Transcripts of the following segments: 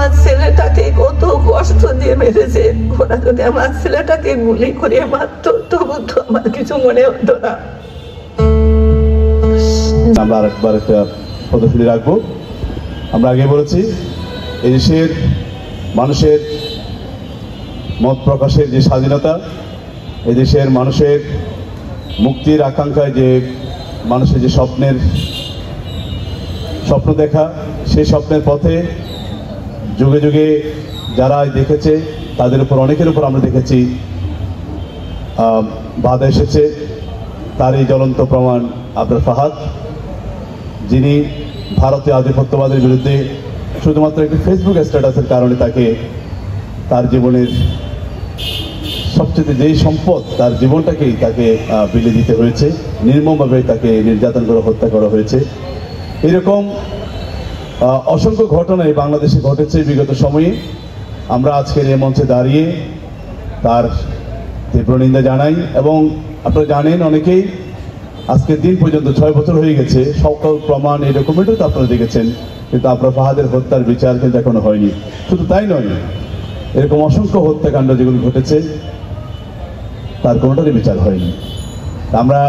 আমার ছেলেটাকে কত কষ্ট দিয়ে মেরেছে, ওরা যদি আমার ছেলেটাকে গুলি করে মারতো তবু তো আমার কিছু মনে হতো না। আমরা আরেকবার একটা প্রদর্শনী রাখবো। আমরা আগে বলেছি এই দেশের মানুষের মত প্রকাশের যে স্বাধীনতা, এই দেশের মানুষের মুক্তির আকাঙ্ক্ষায় যে মানুষের যে স্বপ্ন দেখা, সেই স্বপ্নের পথে যুগে যুগে যারা দেখেছে তাদের উপর অনেকের উপর আমরা দেখেছি বাধা এসেছে। তার এই জ্বলন্ত প্রমাণ আবরার ফাহাদ, যিনি ভারতীয় আধিপত্যবাদের বিরুদ্ধে শুধুমাত্র একটি ফেসবুক স্ট্যাটাসের কারণে তাকে তার জীবনের সবচেয়ে যেই সম্পদ তার জীবনটাকেই তাকে বিলে দিতে হয়েছে, নির্মমভাবে তাকে নির্যাতন করে হত্যা করা হয়েছে। এরকম অসংখ্য ঘটনাই বাংলাদেশে ঘটেছে বিগত সময়ে। আমরা আজকের এই মঞ্চে দাঁড়িয়ে তার তীব্র নিন্দা জানাই। এবং আপনারা জানেন অনেকেই আজকের দিন পর্যন্ত 6 বছর হয়ে গেছে, সকল প্রমাণ এই ডকুমেন্টও তো আপনারা দেখেছেন, কিন্তু আবরার ফাহাদের হত্যার বিচার কিন্তু এখনো হয়নি। শুধু তাই নয়, এরকম অসংখ্য হত্যাকাণ্ড যেগুলো ঘটেছে তার কোনোটারই বিচার হয়নি। আমরা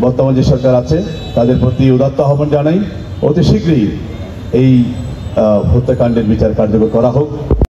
বর্তমান যে সরকার আছে তাদের প্রতি উদাত্ত আহ্বান জানাই, অতি শীঘ্রই এই হত্যাকাণ্ডের বিচার কার্যকর করা হোক।